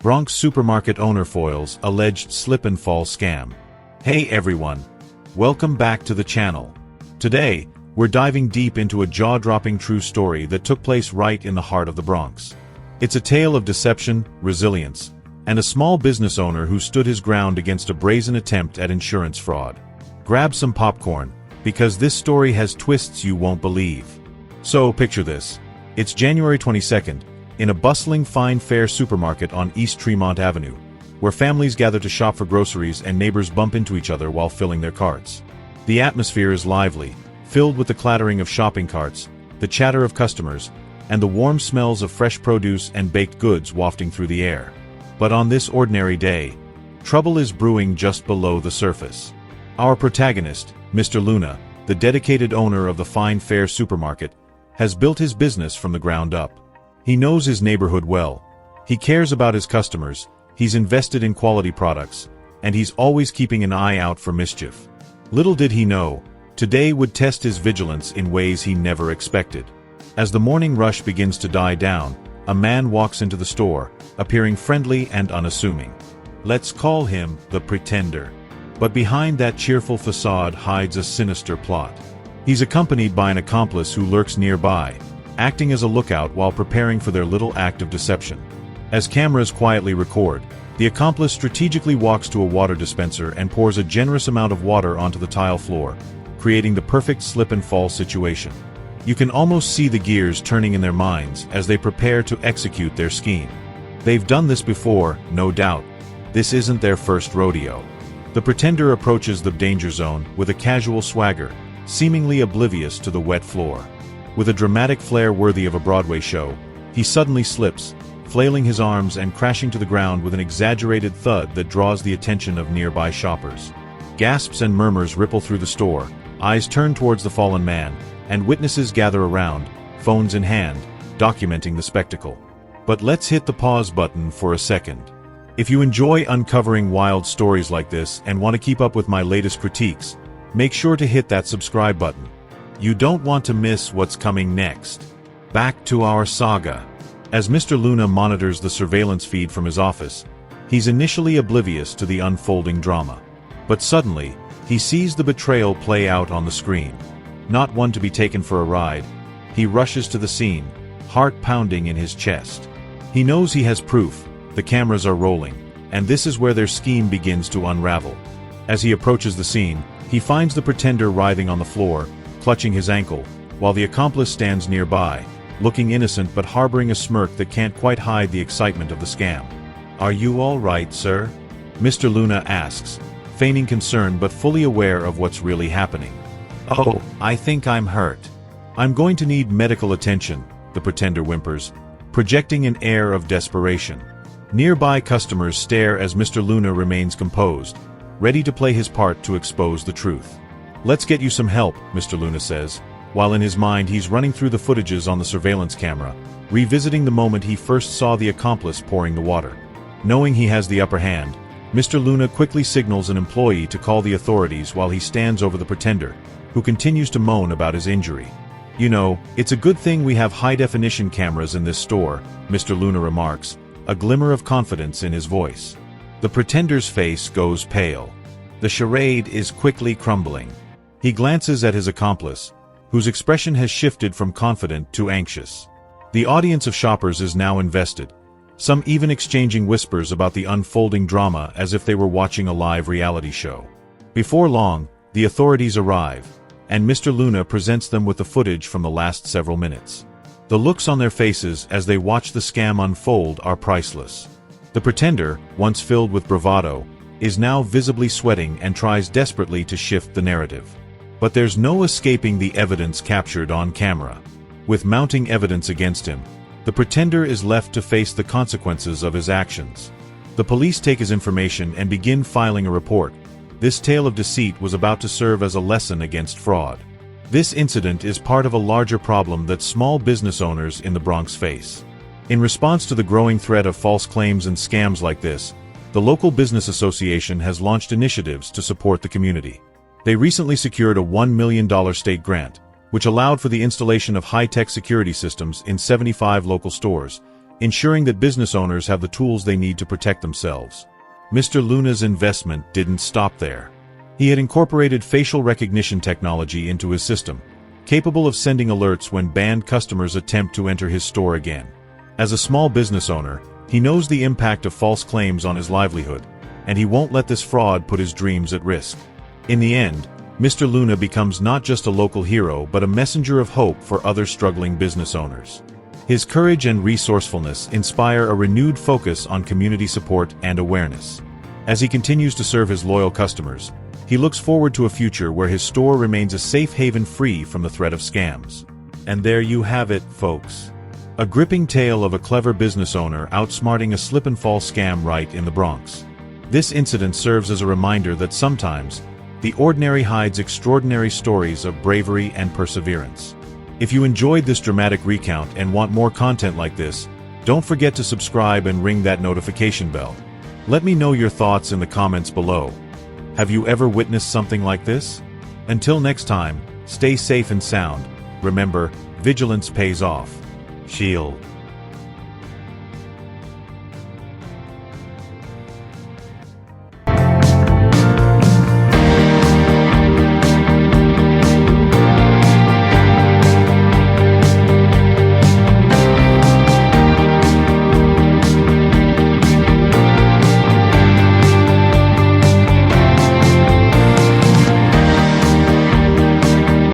Bronx supermarket owner foils alleged slip-and-fall scam. Hey everyone! Welcome back to the channel. Today, we're diving deep into a jaw-dropping true story that took place right in the heart of the Bronx. It's a tale of deception, resilience, and a small business owner who stood his ground against a brazen attempt at insurance fraud. Grab some popcorn, because this story has twists you won't believe. So, picture this. It's January 22nd, in a bustling fine fare supermarket on East Tremont Avenue, where families gather to shop for groceries and neighbors bump into each other while filling their carts. The atmosphere is lively, filled with the clattering of shopping carts, the chatter of customers, and the warm smells of fresh produce and baked goods wafting through the air. But on this ordinary day, trouble is brewing just below the surface. Our protagonist, Mr. Luna, the dedicated owner of the fine fare supermarket, has built his business from the ground up. He knows his neighborhood well. He cares about his customers, he's invested in quality products, and he's always keeping an eye out for mischief. Little did he know, today would test his vigilance in ways he never expected. As the morning rush begins to die down, a man walks into the store, appearing friendly and unassuming. Let's call him the Pretender. But behind that cheerful facade hides a sinister plot. He's accompanied by an accomplice who lurks nearby, acting as a lookout while preparing for their little act of deception. As cameras quietly record, the accomplice strategically walks to a water dispenser and pours a generous amount of water onto the tile floor, creating the perfect slip-and-fall situation. You can almost see the gears turning in their minds as they prepare to execute their scheme. They've done this before, no doubt. This isn't their first rodeo. The Pretender approaches the danger zone with a casual swagger, seemingly oblivious to the wet floor. With a dramatic flair worthy of a Broadway show, he suddenly slips, flailing his arms and crashing to the ground with an exaggerated thud that draws the attention of nearby shoppers. Gasps and murmurs ripple through the store, eyes turn towards the fallen man, and witnesses gather around, phones in hand, documenting the spectacle. But let's hit the pause button for a second. If you enjoy uncovering wild stories like this and want to keep up with my latest critiques, make sure to hit that subscribe button. You don't want to miss what's coming next. Back to our saga. As Mr. Luna monitors the surveillance feed from his office, he's initially oblivious to the unfolding drama. But suddenly, he sees the betrayal play out on the screen. Not one to be taken for a ride, he rushes to the scene, heart pounding in his chest. He knows he has proof, the cameras are rolling, and this is where their scheme begins to unravel. As he approaches the scene, he finds the Pretender writhing on the floor, clutching his ankle, while the accomplice stands nearby, looking innocent but harboring a smirk that can't quite hide the excitement of the scam. "Are you all right, sir?" Mr. Luna asks, feigning concern but fully aware of what's really happening. "Oh, I think I'm hurt. I'm going to need medical attention," the Pretender whimpers, projecting an air of desperation. Nearby customers stare as Mr. Luna remains composed, ready to play his part to expose the truth. "Let's get you some help," Mr. Luna says, while in his mind he's running through the footages on the surveillance camera, revisiting the moment he first saw the accomplice pouring the water. Knowing he has the upper hand, Mr. Luna quickly signals an employee to call the authorities while he stands over the Pretender, who continues to moan about his injury. "You know, it's a good thing we have high-definition cameras in this store," Mr. Luna remarks, a glimmer of confidence in his voice. The Pretender's face goes pale. The charade is quickly crumbling. He glances at his accomplice, whose expression has shifted from confident to anxious. The audience of shoppers is now invested, some even exchanging whispers about the unfolding drama as if they were watching a live reality show. Before long, the authorities arrive, and Mr. Luna presents them with the footage from the last several minutes. The looks on their faces as they watch the scam unfold are priceless. The Pretender, once filled with bravado, is now visibly sweating and tries desperately to shift the narrative. But there's no escaping the evidence captured on camera. With mounting evidence against him, the Pretender is left to face the consequences of his actions. The police take his information and begin filing a report. This tale of deceit was about to serve as a lesson against fraud. This incident is part of a larger problem that small business owners in the Bronx face. In response to the growing threat of false claims and scams like this, the local business association has launched initiatives to support the community. They recently secured a $1 million state grant, which allowed for the installation of high-tech security systems in 75 local stores, ensuring that business owners have the tools they need to protect themselves. Mr. Luna's investment didn't stop there. He had incorporated facial recognition technology into his system, capable of sending alerts when banned customers attempt to enter his store again. As a small business owner, he knows the impact of false claims on his livelihood, and he won't let this fraud put his dreams at risk. In the end, Mr. Luna becomes not just a local hero but a messenger of hope for other struggling business owners. His courage and resourcefulness inspire a renewed focus on community support and awareness. As he continues to serve his loyal customers, he looks forward to a future where his store remains a safe haven free from the threat of scams. And there you have it, folks. A gripping tale of a clever business owner outsmarting a slip-and-fall scam right in the Bronx. This incident serves as a reminder that sometimes, the ordinary hides extraordinary stories of bravery and perseverance. If you enjoyed this dramatic recount and want more content like this, don't forget to subscribe and ring that notification bell. Let me know your thoughts in the comments below. Have you ever witnessed something like this? Until next time, stay safe and sound. Remember, vigilance pays off. Shield.